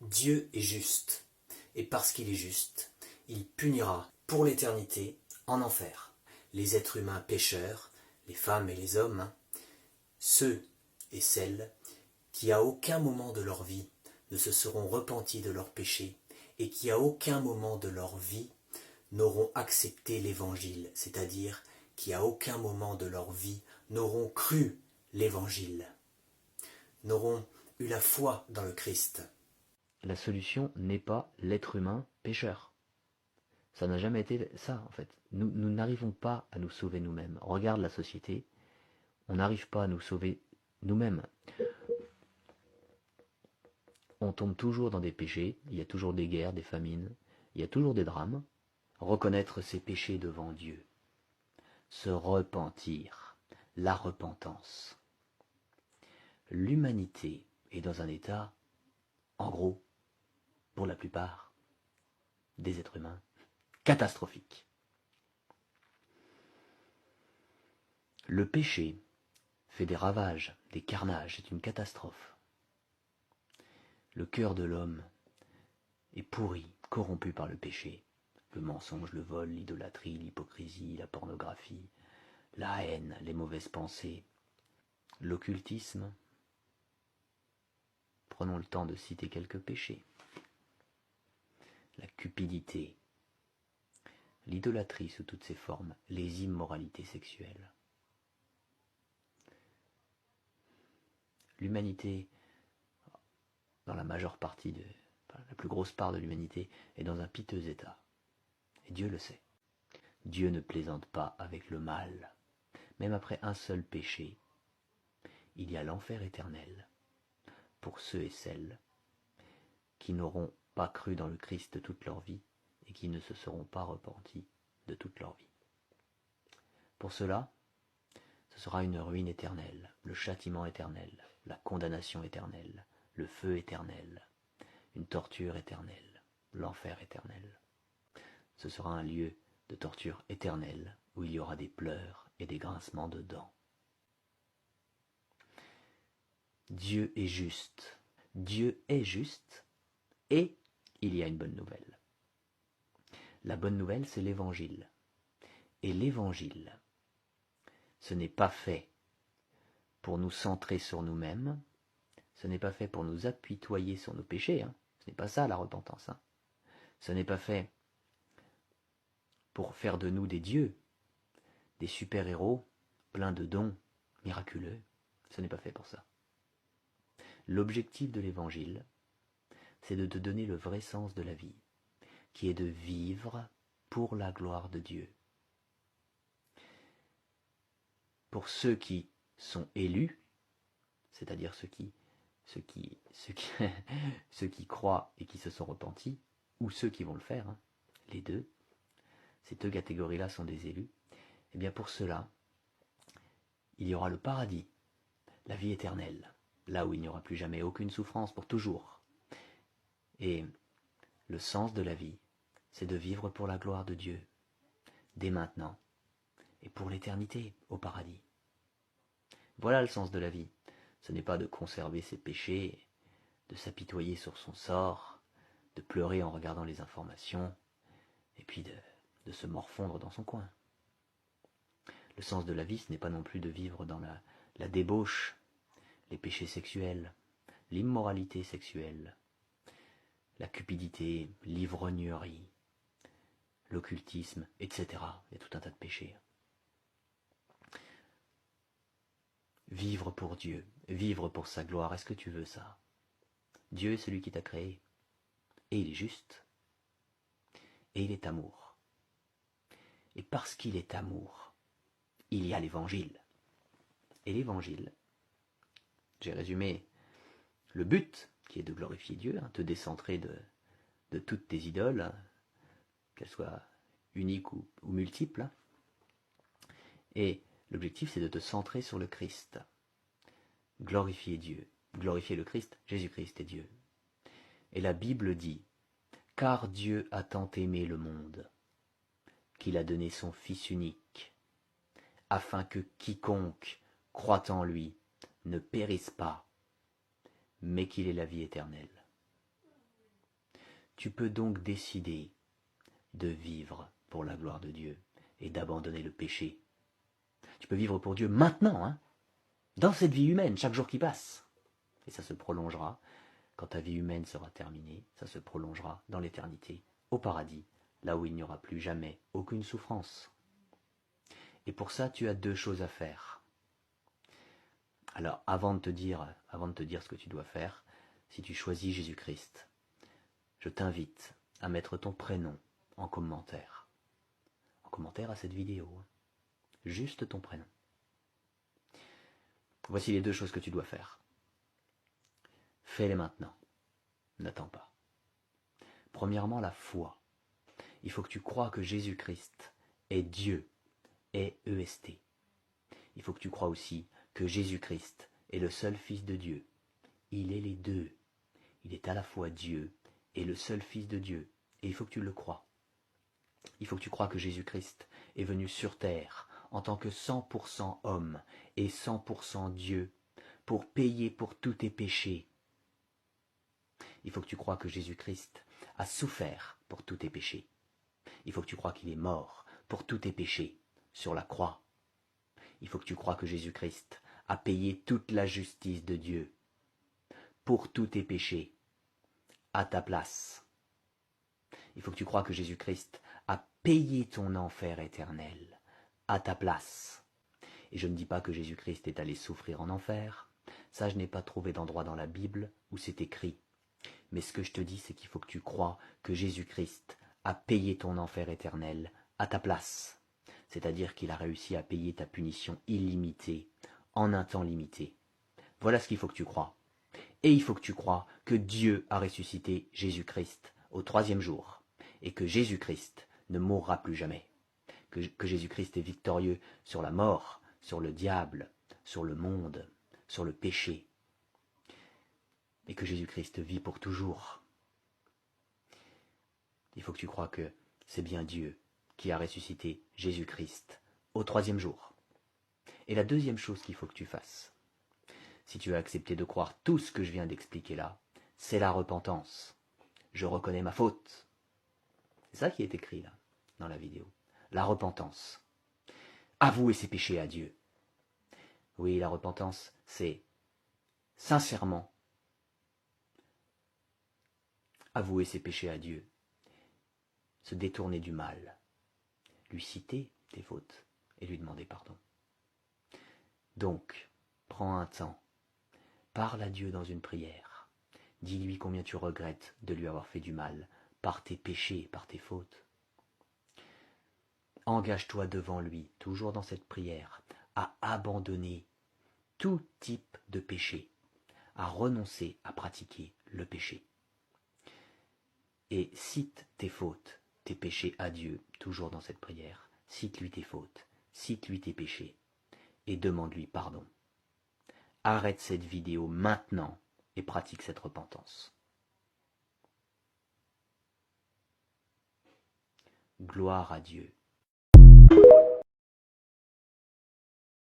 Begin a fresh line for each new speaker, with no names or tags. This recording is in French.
Dieu est juste, et parce qu'il est juste, il punira pour l'éternité en enfer les êtres humains pécheurs, les femmes et les hommes, ceux et celles qui à aucun moment de leur vie ne se seront repentis de leurs péchés et qui à aucun moment de leur vie n'auront accepté l'Évangile, c'est-à-dire qui à aucun moment de leur vie n'auront cru l'Évangile, n'auront eu la foi dans le Christ.
La solution n'est pas l'être humain pécheur. Ça n'a jamais été ça, en fait. Nous n'arrivons pas à nous sauver nous-mêmes. Regarde la société, on n'arrive pas à nous sauver nous-mêmes. On tombe toujours dans des péchés, il y a toujours des guerres, des famines, il y a toujours des drames. Reconnaître ses péchés devant Dieu, se repentir, la repentance. L'humanité est dans un état, en gros, pour la plupart des êtres humains, catastrophique. Le péché fait des ravages, des carnages, c'est une catastrophe. Le cœur de l'homme est pourri, corrompu par le péché. Le mensonge, le vol, l'idolâtrie, l'hypocrisie, la pornographie, la haine, les mauvaises pensées, l'occultisme. Prenons le temps de citer quelques péchés. La cupidité, l'idolâtrie sous toutes ses formes, les immoralités sexuelles. L'humanité, dans la majeure partie la plus grosse part de l'humanité, est dans un piteux état. Et Dieu le sait. Dieu ne plaisante pas avec le mal. Même après un seul péché, il y a l'enfer éternel pour ceux et celles qui n'auront pas cru dans le Christ toute leur vie et qui ne se seront pas repentis de toute leur vie. Pour cela, ce sera une ruine éternelle, le châtiment éternel, la condamnation éternelle, le feu éternel, une torture éternelle, l'enfer éternel. Ce sera un lieu de torture éternelle où il y aura des pleurs et des grincements de dents. Dieu est juste. Dieu est juste et il y a une bonne nouvelle. La bonne nouvelle, c'est l'Évangile. Et l'Évangile, ce n'est pas fait pour nous centrer sur nous-mêmes, ce n'est pas fait pour nous apitoyer sur nos péchés, ce n'est pas ça la repentance. Ce n'est pas fait pour faire de nous des dieux, des super-héros pleins de dons miraculeux, ce n'est pas fait pour ça. L'objectif de l'Évangile, c'est de te donner le vrai sens de la vie, qui est de vivre pour la gloire de Dieu. Pour ceux qui sont élus, c'est-à-dire ceux qui croient et qui se sont repentis, ou ceux qui vont le faire, les deux, ces deux catégories-là sont des élus, et bien pour cela, il y aura le paradis, la vie éternelle, là où il n'y aura plus jamais aucune souffrance pour toujours. Et le sens de la vie, c'est de vivre pour la gloire de Dieu, dès maintenant, et pour l'éternité au paradis. Voilà le sens de la vie. Ce n'est pas de conserver ses péchés, de s'apitoyer sur son sort, de pleurer en regardant les informations, et puis de se morfondre dans son coin. Le sens de la vie, ce n'est pas non plus de vivre dans la débauche, les péchés sexuels, l'immoralité sexuelle, la cupidité, l'ivrognerie, l'occultisme, etc. Il y a tout un tas de péchés. Vivre pour Dieu, vivre pour sa gloire, est-ce que tu veux ça? Dieu est celui qui t'a créé, et il est juste, et il est amour. Et parce qu'il est amour, il y a l'Évangile. Et l'Évangile, j'ai résumé le but, qui est de glorifier Dieu, te décentrer de toutes tes idoles, qu'elles soient uniques ou multiples. Et l'objectif, c'est de te centrer sur le Christ. Glorifier Dieu, glorifier le Christ, Jésus-Christ est Dieu. Et la Bible dit, « Car Dieu a tant aimé le monde, qu'il a donné son Fils unique, afin que quiconque croit en lui ne périsse pas, mais qu'il ait la vie éternelle. » Tu peux donc décider de vivre pour la gloire de Dieu et d'abandonner le péché. Tu peux vivre pour Dieu maintenant, hein, dans cette vie humaine, chaque jour qui passe. Et ça se prolongera, quand ta vie humaine sera terminée, ça se prolongera dans l'éternité, au paradis, là où il n'y aura plus jamais aucune souffrance. Et pour ça, tu as deux choses à faire. Alors, avant de te dire ce que tu dois faire, si tu choisis Jésus-Christ, je t'invite à mettre ton prénom en commentaire. En commentaire à cette vidéo. Juste ton prénom. Voici les deux choses que tu dois faire. Fais-les maintenant. N'attends pas. Premièrement, la foi. Il faut que tu crois que Jésus-Christ est Dieu, est EST. Il faut que tu crois aussi que Jésus-Christ est le seul Fils de Dieu. Il est les deux. Il est à la fois Dieu et le seul Fils de Dieu. Et il faut que tu le crois. Il faut que tu crois que Jésus-Christ est venu sur terre en tant que 100% homme et 100% Dieu pour payer pour tous tes péchés. Il faut que tu crois que Jésus-Christ a souffert pour tous tes péchés. Il faut que tu crois qu'il est mort pour tous tes péchés sur la croix. Il faut que tu crois que Jésus-Christ a payé toute la justice de Dieu pour tous tes péchés à ta place. Il faut que tu crois que Jésus-Christ a payé ton enfer éternel à ta place. Et je ne dis pas que Jésus-Christ est allé souffrir en enfer. Ça, je n'ai pas trouvé d'endroit dans la Bible où c'est écrit. Mais ce que je te dis, c'est qu'il faut que tu crois que Jésus-Christ a payé ton enfer éternel à ta place. C'est-à-dire qu'il a réussi à payer ta punition illimitée en un temps limité. Voilà ce qu'il faut que tu crois. Et il faut que tu crois que Dieu a ressuscité Jésus-Christ au 3e jour et que Jésus-Christ ne mourra plus jamais. Que Jésus-Christ est victorieux sur la mort, sur le diable, sur le monde, sur le péché. Et que Jésus-Christ vit pour toujours. Il faut que tu crois que c'est bien Dieu qui a ressuscité Jésus-Christ au 3e jour. Et la deuxième chose qu'il faut que tu fasses, si tu as accepté de croire tout ce que je viens d'expliquer là, c'est la repentance. Je reconnais ma faute. C'est ça qui est écrit là, dans la vidéo. La repentance. Avouer ses péchés à Dieu. Oui, la repentance, c'est sincèrement avouer ses péchés à Dieu. Se détourner du mal. Lui citer tes fautes et lui demander pardon. Donc, prends un temps. Parle à Dieu dans une prière. Dis-lui combien tu regrettes de lui avoir fait du mal par tes péchés, par tes fautes. Engage-toi devant lui, toujours dans cette prière, à abandonner tout type de péché, à renoncer à pratiquer le péché. Et cite tes fautes, tes péchés à Dieu, toujours dans cette prière. Cite-lui tes fautes, cite-lui tes péchés, et demande-lui pardon. Arrête cette vidéo maintenant et pratique cette repentance. Gloire à Dieu.